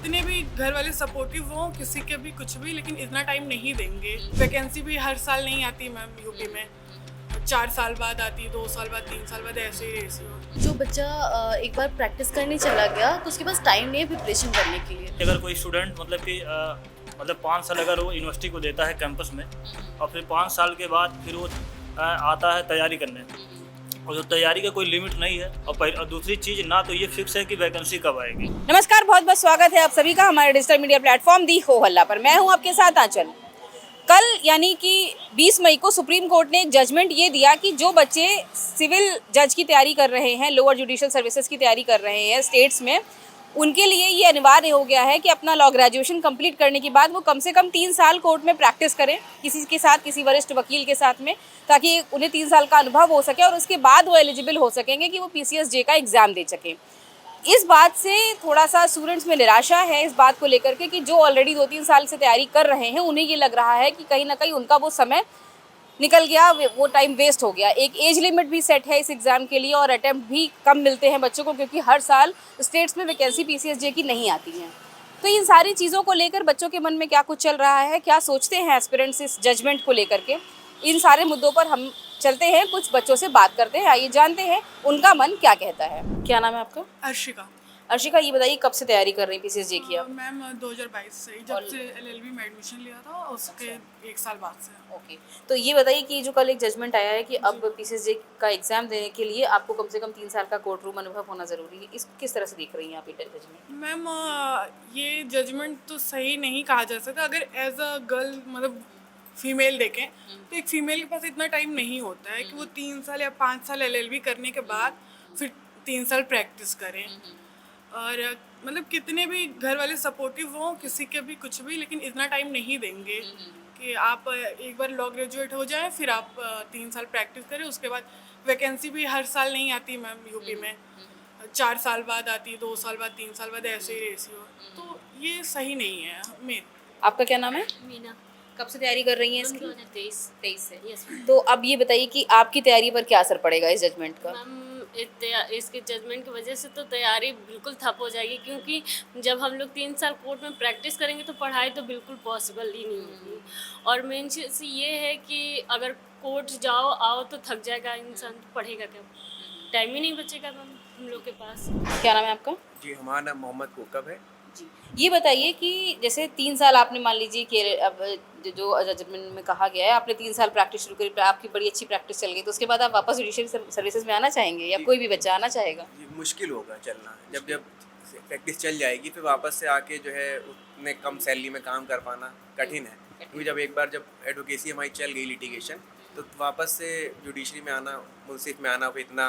कितने भी घर वाले सपोर्टिव हो किसी के भी कुछ भी, लेकिन इतना टाइम नहीं देंगे। वैकेंसी भी हर साल नहीं आती मैम यूपी में, 4 साल बाद आती, 2 साल बाद, 3 साल बाद, ऐसे ही रेशियो। जो बच्चा एक बार प्रैक्टिस करने चला गया तो उसके पास टाइम नहीं है प्रिपरेशन करने के लिए। अगर कोई स्टूडेंट मतलब कि 5 साल अगर वो यूनिवर्सिटी को देता है कैंपस में और फिर 5 साल के बाद फिर वो आता है तैयारी करने, और जो तैयारी का कोई लिमिट नहीं है। और दूसरी चीज़ ना तो ये फिक्स है कि वैकेंसी कब आएगी। नमस्कार, बहुत बहुत स्वागत है आप सभी का हमारे डिजिटल मीडिया प्लेटफॉर्म दी हो हल्ला पर। मैं हूं आपके साथ आंचल। कल यानी कि 20 मई को सुप्रीम कोर्ट ने एक जजमेंट ये दिया कि जो बच्चे सिविल जज की तैयारी कर रहे हैं, लोअर जुडिशियल सर्विसेज की तैयारी कर रहे हैं स्टेट्स में, उनके लिए ये अनिवार्य हो गया है कि अपना लॉ ग्रेजुएशन कंप्लीट करने के बाद वो कम से कम 3 साल कोर्ट में प्रैक्टिस करें किसी के साथ, किसी वरिष्ठ वकील के साथ में, ताकि उन्हें 3 साल का अनुभव हो सके और उसके बाद वो एलिजिबल हो सकेंगे कि वो PCSJ का एग्ज़ाम दे सकें। इस बात से थोड़ा सा स्टूडेंट्स में निराशा है इस बात को लेकर के कि जो ऑलरेडी 2-3 साल से तैयारी कर रहे हैं उन्हें ये लग रहा है कि कहीं ना कहीं उनका वो समय निकल गया, वो टाइम वेस्ट हो गया। एक एज लिमिट भी सेट है इस एग्ज़ाम के लिए और अटैम्प्ट भी कम मिलते हैं बच्चों को, क्योंकि हर साल स्टेट्स में वैकेंसी PCSJ की नहीं आती है। तो इन सारी चीज़ों को लेकर बच्चों के मन में क्या कुछ चल रहा है, क्या सोचते हैं एस्पिरेंट्स इस जजमेंट को लेकर के, इन सारे मुद्दों पर हम चलते हैं, कुछ बच्चों से बात करते हैं। आइए जानते हैं उनका मन क्या कहता है। क्या नाम है आपका? अर्शिका। अर्शिका, ये बताइए कब से तैयारी कर रही हैं PCSJ की आप? मैम 2022 से ही, जब से LLB में एडमिशन लिया था उसके 1 साल बाद से। ओके, तो ये बताइए कि जो कल एक जजमेंट आया है कि अब PCSJ का एग्जाम देने के लिए आपको कम से कम 3 साल का कोर्ट रूम अनुभव होना ज़रूरी है, इसको किस तरह से देख रही हैं आप ये जजमेंट? मैम ये जजमेंट तो सही नहीं कहा जा सकता। अगर एज अ गर्ल मतलब फीमेल देखें तो एक फीमेल के पास इतना टाइम नहीं होता है कि वो 3 साल या 5 साल LLB करने के बाद फिर 3 साल प्रैक्टिस करें। और मतलब कितने भी घर वाले सपोर्टिव हो किसी के भी कुछ भी, लेकिन इतना टाइम नहीं देंगे कि आप एक बार लॉ ग्रेजुएट हो जाए फिर आप 3 साल प्रैक्टिस करें। उसके बाद वैकेंसी भी हर साल नहीं आती मैम यूपी में, 4 साल बाद आती, 2 साल बाद, 3 साल बाद, ऐसे ही रेशियो। तो ये सही नहीं है। मेन आपका क्या नाम है? मीना। कब से तैयारी कर रही हैं इसकी? 2023 से। यस तो अब ये बताइए कि आपकी तैयारी पर क्या असर पड़ेगा इस जजमेंट का? मैम, इसके जजमेंट की वजह से तो तैयारी बिल्कुल ठप हो जाएगी, क्योंकि जब हम लोग 3 साल कोर्ट में प्रैक्टिस करेंगे तो पढ़ाई तो बिल्कुल पॉसिबल ही नहीं होगी। और मेन चीज़ ये है कि अगर कोर्ट जाओ आओ तो थक जाएगा इंसान, तो पढ़ेगा क्या? टाइम ही नहीं बचेगा मैम हम लोग के पास। क्या नाम है आपका? जी, हमारा नाम मोहम्मद कोकब है। जी, ये बताइए कि जैसे 3 साल आपने मान लीजिए कि अब जो जजमेंट में कहा गया है आपने 3 साल प्रैक्टिस शुरू करी, आपकी बड़ी अच्छी प्रैक्टिस चल गई, तो उसके बाद आप वापस जुडिशियल सर्विसेज में आना चाहेंगे या कोई भी बच्चा आना चाहेगा? जी, मुश्किल होगा चलना। जब प्रैक्टिस चल जाएगी फिर वापस से आके जो है उतने कम सैलरी में काम कर पाना कठिन है। क्योंकि जब एक बार जब एडवोकेसी हमारी चल गई लिटिगेशन, तो वापस से जुडिशरी में आना, मुंसिफ में आना, फिर इतना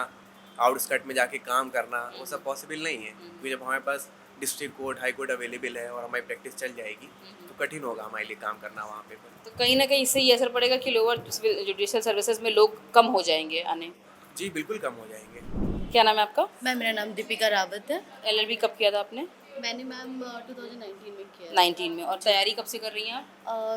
आउटस्कर्ट में जाके काम करना वो सब पॉसिबल नहीं है। क्योंकि जब हमारे पास district court, high court available है और हमारी प्रैक्टिस चल जाएगी तो कठिन होगा हमारे लिए काम करना वहाँ पे। तो कहीं ना कहीं इससे ये असर पड़ेगा कि लोअर जुडिशियल सर्विसेज में लोग कम हो जाएंगे आने? जी, बिल्कुल कम हो जाएंगे। क्या नाम है आपका? मैम, मेरा नाम दीपिका रावत है। LLB कब किया था आपने? मैंने मैम 2019 में किया। 19 में। और तैयारी कब से कर रही हैं आप?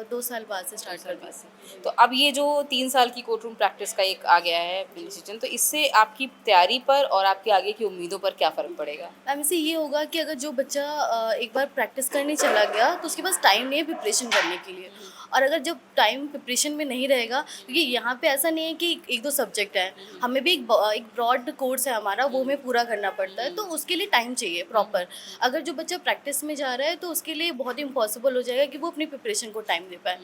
2 साल बाद से स्टार्ट कर दी। से। तो अब ये जो 3 साल की कोर्ट रूम प्रैक्टिस का एक आ गया है डिसीजन, तो इससे आपकी तैयारी पर और आपके आगे की उम्मीदों पर क्या फ़र्क पड़ेगा? मैम, इससे ये होगा कि अगर जो बच्चा एक बार प्रैक्टिस करने चला गया तो उसके पास टाइम नहीं है प्रिपरेशन करने के लिए। और अगर जब टाइम प्रिपरेशन में नहीं रहेगा, क्योंकि यहाँ पे ऐसा नहीं है कि 1-2 सब्जेक्ट हैं, हमें भी एक ब्रॉड कोर्स है हमारा, वो हमें पूरा करना पड़ता है, तो उसके लिए टाइम चाहिए प्रॉपर। अगर जो बच्चा प्रैक्टिस में जा रहा है तो उसके लिए बहुत ही इम्पॉसिबल हो जाएगा कि वो अपनी प्रिपरेशन को टाइम दे पाए।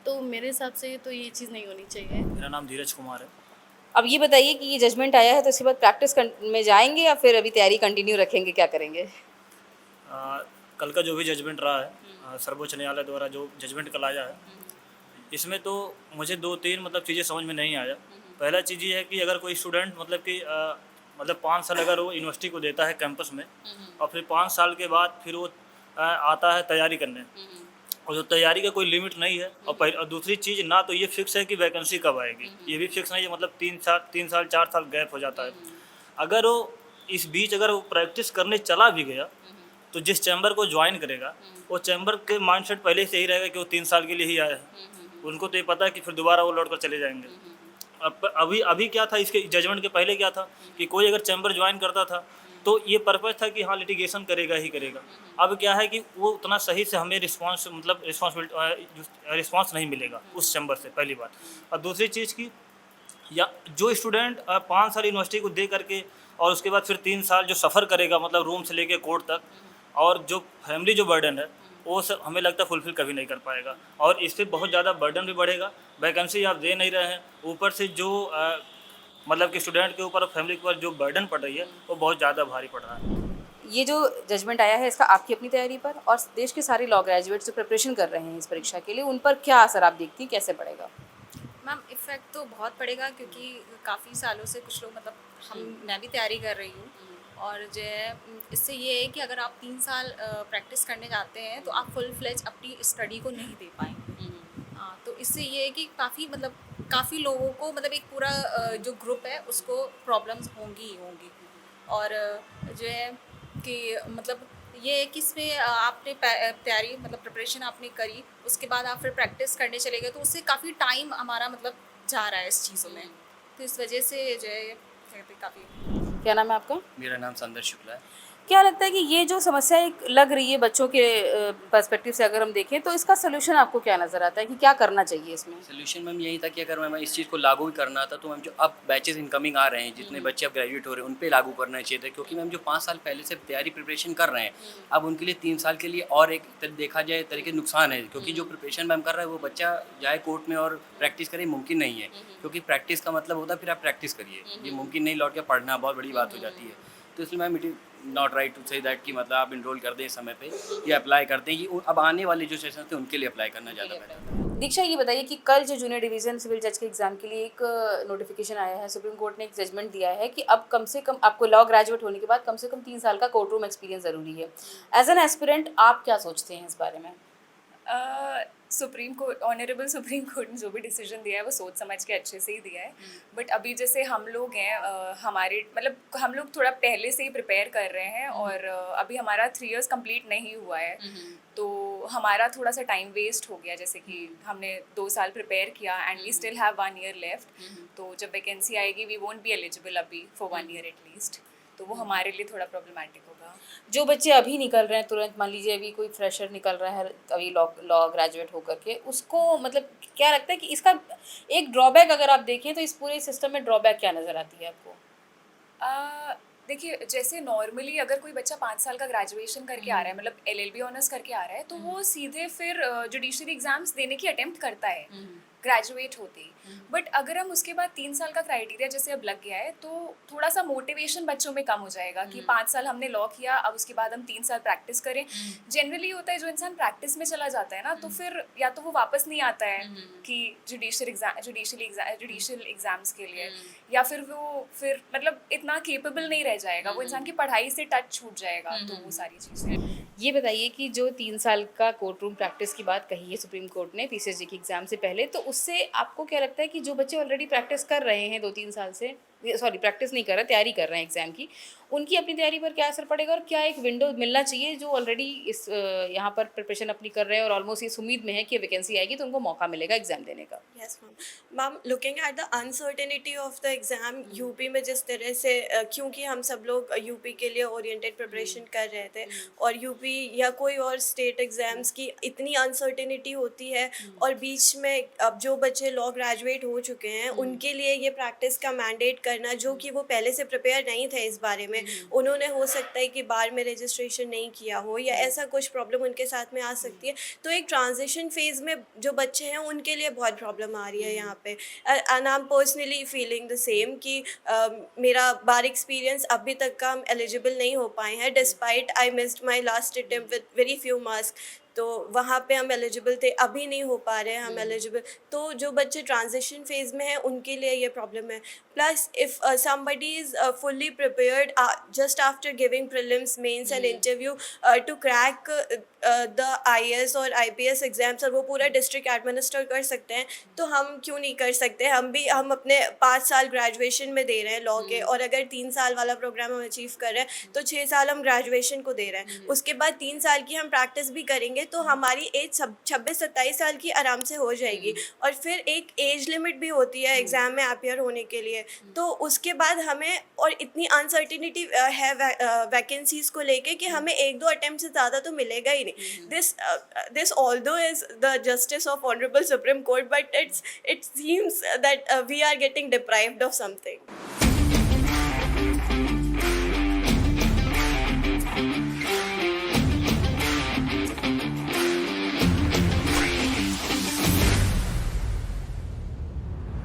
तो मेरे हिसाब से तो ये चीज़ नहीं होनी चाहिए। मेरा नाम धीरज कुमार है। अब ये बताइए कि ये जजमेंट आया है तो इसके बाद प्रैक्टिस में जाएंगे या फिर अभी तैयारी कंटिन्यू रखेंगे, क्या करेंगे? कल का जो भी जजमेंट रहा है, सर्वोच्च न्यायालय द्वारा जो जजमेंट कल आया है, इसमें तो मुझे 2-3 मतलब चीज़ें समझ में नहीं आया। पहला चीज़ ये है कि अगर कोई स्टूडेंट मतलब 5 साल अगर वो यूनिवर्सिटी को देता है कैंपस में और फिर 5 साल के बाद फिर वो आता है तैयारी करने, और जो तैयारी का कोई लिमिट नहीं है। और दूसरी चीज़ ना तो ये फिक्स है कि वैकेंसी कब आएगी, ये भी फिक्स नहीं है। मतलब 3 साल 4 साल गैप हो जाता है। अगर वो इस बीच अगर वो प्रैक्टिस करने चला भी गया तो जिस चैम्बर को ज्वाइन करेगा वो चैम्बर के माइंडसेट पहले से ही रहेगा कि वो 3 साल के लिए ही आया है। उनको तो ये पता है कि फिर दोबारा वो लौट कर चले जाएंगे। अब अभी क्या था, इसके जजमेंट के पहले क्या था कि कोई अगर चैम्बर ज्वाइन करता था तो ये पर्पज़ था कि हाँ लिटिगेशन करेगा ही करेगा। अब क्या है कि वो उतना सही से हमें रिस्पॉन्स मतलब रिस्पॉन्स नहीं मिलेगा उस चैम्बर से, पहली बात। और दूसरी चीज़ की या जो स्टूडेंट 5 साल यूनिवर्सिटी को दे करके और उसके बाद फिर 3 साल जो सफ़र करेगा मतलब रूम से लेके कोर्ट तक, और जो फैमिली जो बर्डन है वो सब हमें लगता है फुलफ़िल कभी नहीं कर पाएगा, और इससे बहुत ज़्यादा बर्डन भी बढ़ेगा। वैकेंसी आप दे नहीं रहे हैं, ऊपर से जो मतलब कि स्टूडेंट के ऊपर और फैमिली के ऊपर जो बर्डन पड़ रही है वो बहुत ज़्यादा भारी पड़ रहा है। ये जो जजमेंट आया है इसका आपकी अपनी तैयारी पर और देश के सारे लॉ ग्रेजुएट्स जो प्रिपरेशन कर रहे हैं इस परीक्षा के लिए उन पर क्या असर आप देखती हैं, कैसे पड़ेगा? मैम इफ़ेक्ट तो बहुत पड़ेगा क्योंकि काफ़ी सालों से कुछ लोग मतलब मैं भी तैयारी कर रही हूँ और जो है इससे ये है कि अगर आप 3 साल प्रैक्टिस करने जाते हैं तो आप फुल फ्लेज अपनी स्टडी को नहीं दे पाएंगे। हाँ, तो इससे ये है कि काफ़ी लोगों को मतलब एक पूरा जो ग्रुप है उसको प्रॉब्लम्स होंगी ही होंगी। और जो है कि मतलब ये है कि इसमें आपने तैयारी मतलब प्रिपरेशन आपने करी, उसके बाद आप फिर प्रैक्टिस करने चले गए तो उससे काफ़ी टाइम हमारा मतलब जा रहा है इस चीज़ों में, तो इस वजह से जो है काफ़ी। क्या नाम है आपका? मेरा नाम संदर शुक्ला है। क्या लगता है कि ये जो समस्या एक लग रही है बच्चों के पर्सपेक्टिव से अगर हम देखें तो इसका सोल्यूशन आपको क्या नज़र आता है कि क्या करना चाहिए इसमें? सोल्यूशन मैम यही था कि अगर मैम इस चीज़ को लागू भी करना था तो मैम जो अब बैचेस इनकमिंग आ रहे हैं, जितने बच्चे अब ग्रेजुएट हो रहे हैं उन पे लागू करना चाहिए था, क्योंकि मैम जो 5 साल पहले से तैयारी प्रिपरेशन कर रहे हैं अब उनके लिए 3 साल के लिए और एक देखा जाए तरीके नुकसान है, क्योंकि जो प्रिपरेशन मैम कर रहा है वो बच्चा जाए कोर्ट में और प्रैक्टिस करे मुमकिन नहीं है, क्योंकि प्रैक्टिस का मतलब होता है फिर आप प्रैक्टिस करिए, ये मुमकिन नहीं लौट के पढ़ना बहुत बड़ी बात हो जाती है। तो इसलिए ma'am it is not right to say that कि मतलब आप इनरोल कर दें इस समय पे या अप्लाई करते हैं कि अब आने वाले जो सेशन थे उनके लिए अप्लाई करना ज़्यादा बेटर है। दीक्षा ये बताइए कि कल जो जूनियर डिवीज़न सिविल जज के एग्ज़ाम के लिए एक नोटिफिकेशन आया है, सुप्रीम कोर्ट ने एक जजमेंट दिया है कि अब कम से कम आपको लॉ ग्रेजुएट होने के बाद कम से कम 3 साल का कोर्ट रूम एक्सपीरियंस ज़रूरी है। एज एन एस्पिरेंट आप क्या सोचते हैं इस बारे में? Supreme court, honourable Supreme court ने जो भी डिसीजन दिया है वो सोच समझ के अच्छे से ही दिया है। बट अभी जैसे हम लोग हैं हमारे मतलब हम लोग थोड़ा पहले से ही प्रिपेयर कर रहे हैं और अभी हमारा 3 इयर्स कंप्लीट नहीं हुआ है, तो हमारा थोड़ा सा टाइम वेस्ट हो गया। जैसे कि हमने 2 साल प्रिपेयर किया and we still have 1 year left, तो जब वैकेंसी आएगी वी वोंट बी एलिजिबल अभी फॉर 1 ईयर एटलीस्ट, तो वो हमारे लिए थोड़ा प्रॉब्लमेटिक होगा। जो बच्चे अभी निकल रहे हैं तुरंत, मान लीजिए अभी कोई फ्रेशर निकल रहा है अभी लॉ ग्रेजुएट होकर के, उसको मतलब क्या लगता है कि इसका एक ड्रॉबैक अगर आप देखें तो इस पूरे सिस्टम में ड्रॉबैक क्या नज़र आती है आपको? देखिए जैसे नॉर्मली अगर कोई बच्चा 5 साल का ग्रेजुएशन करके आ रहा है मतलब LLB ऑनर्स करके आ रहा है तो वो सीधे फिर जुडिशरी एग्जाम्स देने की अटेम्प्ट करता है ग्रेजुएट होते ही। बट अगर हम उसके बाद 3 साल का क्राइटेरिया जैसे अब लग गया है तो थोड़ा सा मोटिवेशन बच्चों में कम हो जाएगा कि 5 साल हमने लॉ किया, अब उसके बाद हम 3 साल प्रैक्टिस करें। जनरली होता है जो इंसान प्रैक्टिस में चला जाता है ना तो फिर या तो वो वापस नहीं आता है कि जुडिशियल एग्जाम्स के लिए, या फिर वो फिर मतलब इतना केपेबल नहीं रह जाएगा, वो इंसान की पढ़ाई से टच छूट जाएगा। तो वो सारी चीज़ें। ये बताइए कि जो 3 साल का कोर्ट रूम प्रैक्टिस की बात कही है सुप्रीम कोर्ट ने PCSG के एग्ज़ाम से पहले, तो उससे आपको क्या लगता है कि जो बच्चे ऑलरेडी प्रैक्टिस कर रहे हैं 2-3 साल से, सॉरी प्रैक्टिस नहीं कर रहे, तैयारी कर रहे हैं एग्ज़ाम की, उनकी अपनी तैयारी पर क्या असर पड़ेगा और क्या एक विंडो मिलना चाहिए जो ऑलरेडी इस यहाँ पर प्रिपरेशन अपनी कर रहे हैं और ऑलमोस्ट इस उम्मीद में है कि वैकेंसी आएगी तो उनको मौका मिलेगा एग्ज़ाम देने का? Yes ma'am, looking at the uncertainty of the exam UP में जिस तरह से क्योंकि हम सब लोग यूपी के लिए ओरिएंटेड प्रिपरेशन कर रहे थे और यूपी या कोई और स्टेट एग्ज़ाम्स की इतनी अनसर्टेनिटी होती है और बीच में अब जो बच्चे लॉ ग्रेजुएट हो चुके हैं उनके लिए ये प्रैक्टिस का मैंडेट करना जो कि वो पहले से प्रिपेयर नहीं थे इस बारे में, उन्होंने हो सकता है कि बार में रजिस्ट्रेशन नहीं किया हो या ऐसा कुछ प्रॉब्लम उनके साथ में आ सकती है, तो एक ट्रांजिशन फेज़ में जो बच्चे हैं उनके लिए बहुत प्रॉब्लम आ रही है यहाँ पे। And I am personally feeling the same कि मेरा बार एक्सपीरियंस अभी तक का हम एलिजिबल नहीं हो पाए हैं despite I missed my last attempt with very few marks, तो वहाँ पे हम एलिजिबल थे, अभी नहीं हो पा रहे हैं हम एलिजिबल। तो जो बच्चे ट्रांजिशन फेज़ में हैं उनके लिए ये प्रॉब्लम है। Plus if somebody is fully prepared just after giving prelims, mains and interview to crack the IAS और IPS एग्ज़ाम्स और वो पूरा डिस्ट्रिक्ट एडमिनिस्टर कर सकते हैं, तो हम क्यों नहीं कर सकते? हम अपने 5 साल ग्रेजुएशन में दे रहे हैं लॉ के, और अगर 3 साल वाला प्रोग्राम हम अचीव कर रहे हैं तो 6 साल हम ग्रेजुएशन को दे रहे हैं। उसके बाद 3 साल की हम प्रैक्टिस भी करेंगे, तो हमारी एज 26-27 साल की आराम से हो जाएगी। और फिर एक एज लिमिट भी होती है एग्ज़ाम में अपीयर होने के लिए, तो उसके बाद हमें, और इतनी अनसर्टिनिटी है वैकेंसीज़ को लेके कि हमें 1-2 अटेम्प्ट से ज़्यादा तो मिलेगा ही नहीं। This although is the justice of honourable Supreme Court, but it seems that we are getting deprived of something.